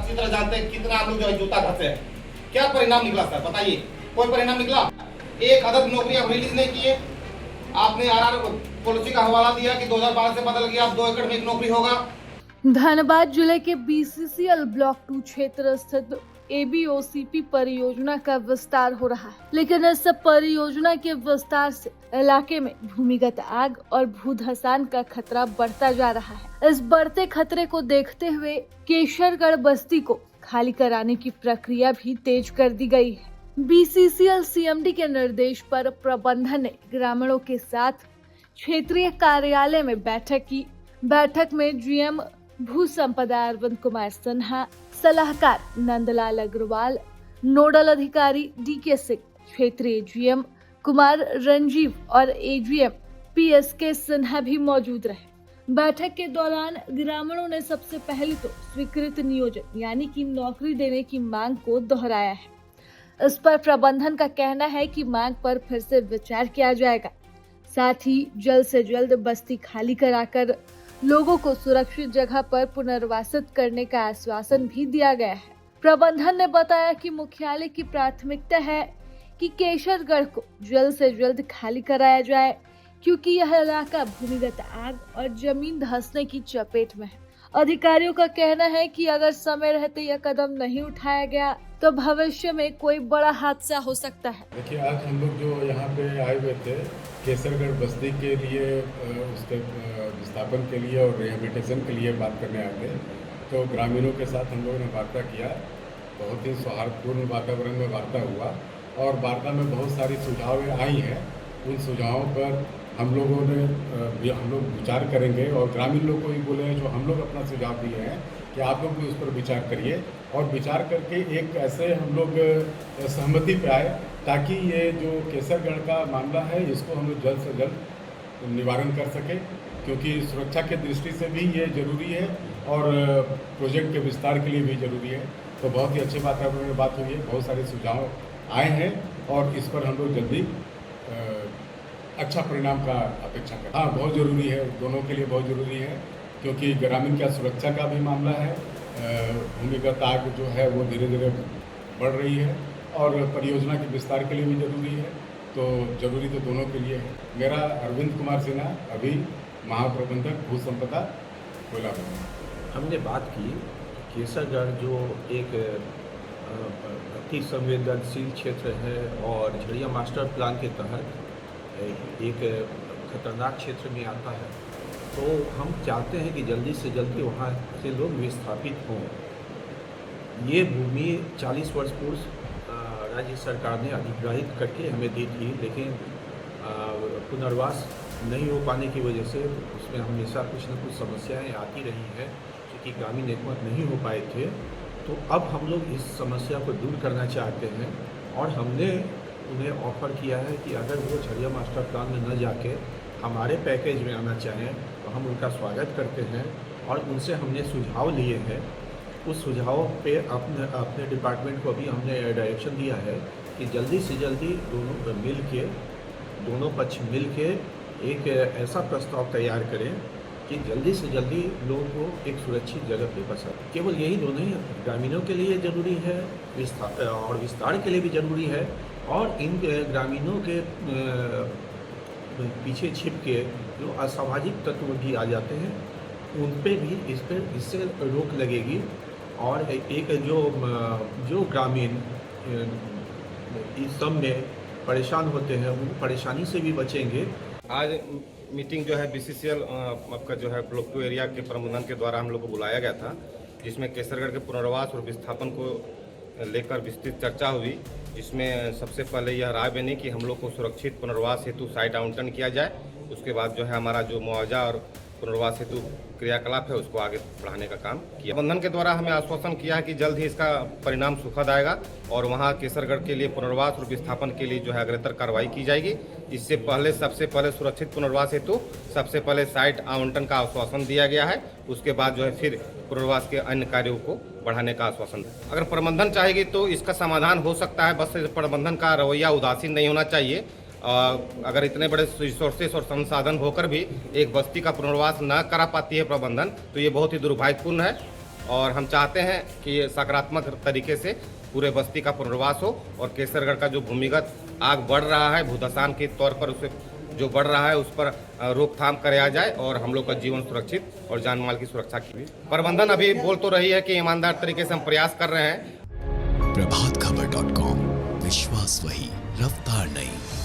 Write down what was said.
अच्छी तरह जानते हैं कितना आप लोग जो है जूता घसे हैं। क्या परिणाम निकला सर बताइए, कोई परिणाम निकला? एक अदद नौकरी आप रिलीज नहीं किए। आपने आरआर पॉलिसी का हवाला दिया कि 2012 से बदल गया, अब 2 एकड़ में एक नौकरी होगा। धनबाद जिले के बीसीसीएल ब्लॉक 2 क्षेत्र स्थित एबीओसीपी परियोजना का विस्तार हो रहा है, लेकिन इस परियोजना के विस्तार से इलाके में भूमिगत आग और भूधसान का खतरा बढ़ता जा रहा है। इस बढ़ते खतरे को देखते हुए केशरगढ़ बस्ती को खाली कराने की प्रक्रिया भी तेज कर दी गई है। बीसीसीएल सीएमडी के निर्देश पर प्रबंधन ने ग्रामीणों के साथ क्षेत्रीय कार्यालय में बैठक की। बैठक में जीएम भू संपदा अरविंद कुमार सिन्हा, सलाहकार नंदलाल अग्रवाल, नोडल अधिकारी डीके सिंह, क्षेत्रीय जीएम कुमार रंजीव और एजीएम पीएसके सिन्हा भी मौजूद रहे। बैठक के दौरान ग्रामीणों ने सबसे पहले तो स्वीकृत नियोजन यानी कि नौकरी देने की मांग को दोहराया है। इस पर प्रबंधन का कहना है कि मांग पर फिर से विचार किया जाएगा। साथ ही जल्द से जल्द बस्ती खाली कराकर लोगों को सुरक्षित जगह पर पुनर्वासित करने का आश्वासन भी दिया गया है। प्रबंधन ने बताया कि मुख्यालय की प्राथमिकता है कि केशरगढ़ को जल्द से जल्द खाली कराया जाए, क्योंकि यह इलाका भूमिगत आग और जमीन धंसने की चपेट में है। अधिकारियों का कहना है कि अगर समय रहते यह कदम नहीं उठाया गया तो भविष्य में कोई बड़ा हादसा हो सकता है। देखिए, आज हम लोग जो यहाँ पे आए हुए थे केसरगढ़ बस्ती के लिए, उसके विस्थापन के लिए और रिहेबिलिटेशन के लिए बात करने आए थे, तो ग्रामीणों के साथ हम लोगों ने वार्ता किया। बहुत ही सौहार्दपूर्ण वातावरण में वार्ता हुआ और वार्ता में बहुत सारी सुझाव आई हैं। उन सुझावों पर हम लोग विचार करेंगे और ग्रामीण लोग को भी बोले हैं, जो हम लोग अपना सुझाव दिए हैं कि आप लोग भी उस पर विचार करिए और विचार करके एक ऐसे हम लोग सहमति पे आए ताकि ये जो केसरगढ़ का मामला है इसको हम लोग जल्द से जल्द निवारण कर सकें, क्योंकि सुरक्षा के दृष्टि से भी ये जरूरी है और प्रोजेक्ट के विस्तार के लिए भी जरूरी है। तो बहुत ही अच्छे वातावरण में बात हुई है, बहुत सारे सुझाव आए हैं और इस पर हम लोग जल्दी अच्छा परिणाम का अपेक्षा करें। हाँ, बहुत ज़रूरी है, दोनों के लिए बहुत ज़रूरी है, क्योंकि ग्रामीण का सुरक्षा का भी मामला है। भूमिगत आग जो है वो धीरे धीरे बढ़ रही है और परियोजना के विस्तार के लिए भी ज़रूरी है, तो ज़रूरी तो दोनों के लिए है। मेरा अरविंद कुमार सिन्हा, अभी महाप्रबंधक भू संपदा कोयला। हमने बात की केसरगढ़ जो एक अति संवेदनशील क्षेत्र है और झड़िया मास्टर प्लान के तहत एक खतरनाक क्षेत्र में आता है, तो हम चाहते हैं कि जल्दी से जल्दी वहाँ से लोग विस्थापित हों। ये भूमि 40 वर्ष पूर्व राज्य सरकार ने अधिग्रहित करके हमें दी थी, लेकिन पुनर्वास नहीं हो पाने की वजह से उसमें हमेशा कुछ न कुछ समस्याएं आती रही हैं, क्योंकि ग्रामीण एकमत नहीं हो पाए थे। तो अब हम लोग इस समस्या को दूर करना चाहते हैं और हमने उन्हें ऑफ़र किया है कि अगर वो झड़िया मास्टर प्लान में न जाके हमारे पैकेज में आना चाहें तो हम उनका स्वागत करते हैं और उनसे हमने सुझाव लिए हैं। उस सुझाव पे अपने डिपार्टमेंट को भी हमने डायरेक्शन दिया है कि जल्दी से जल्दी दोनों पक्ष मिल के एक ऐसा प्रस्ताव तैयार करें कि जल्दी से जल्दी लोगों को एक सुरक्षित जगह पे बसा। केवल यही दोनों ही ग्रामीणों के लिए ज़रूरी है, विस्तार के लिए भी ज़रूरी है और इन ग्रामीणों के पीछे छिप के जो असामाजिक तत्व भी आ जाते हैं उन पे भी इससे रोक लगेगी और एक जो ग्रामीण इस सब में परेशान होते हैं वो परेशानी से भी बचेंगे। आज मीटिंग जो है बीसीसीएल आपका जो है ब्लॉक 2 एरिया के प्रबंधन के द्वारा हम लोग को बुलाया गया था, जिसमें केसरगढ़ के पुनर्वास और विस्थापन को लेकर विस्तृत चर्चा हुई। जिसमें सबसे पहले यह राय बनी कि हम लोग को सुरक्षित पुनर्वास हेतु साइट आवंटन किया जाए। उसके बाद जो है हमारा जो मुआवजा और पुनर्वास हेतु क्रियाकलाप है उसको आगे बढ़ाने का काम किया। प्रबंधन के द्वारा हमें आश्वासन किया है कि जल्द ही इसका परिणाम सुखद आएगा और वहाँ केसरगढ़ के लिए पुनर्वास और विस्थापन के लिए जो है अग्रतर कार्रवाई की जाएगी। इससे पहले सबसे पहले सुरक्षित पुनर्वास हेतु सबसे पहले साइट आवंटन का आश्वासन दिया गया है, उसके बाद जो है फिर पुनर्वास के अन्य कार्यों को बढ़ाने का आश्वासन। अगर प्रबंधन चाहेगी तो इसका समाधान हो सकता है, बस प्रबंधन का रवैया उदासीन नहीं होना चाहिए। अगर इतने बड़े रिसोर्सेस और संसाधन होकर भी एक बस्ती का पुनर्वास न करा पाती है प्रबंधन, तो ये बहुत ही दुर्भाग्यपूर्ण है। और हम चाहते हैं कि ये सकारात्मक तरीके से पूरे बस्ती का पुनर्वास हो और केसरगढ़ का जो भूमिगत आग बढ़ रहा है भूदसान के तौर पर उसे जो बढ़ रहा है उस पर रोकथाम कराया जाए और हम लोग का जीवन सुरक्षित और जान माल की सुरक्षा की प्रबंधन अभी बोल तो रही है कि ईमानदार तरीके से हम प्रयास कर रहे हैं। प्रभातखबर.com, विश्वास वही, रफ्तार नहीं।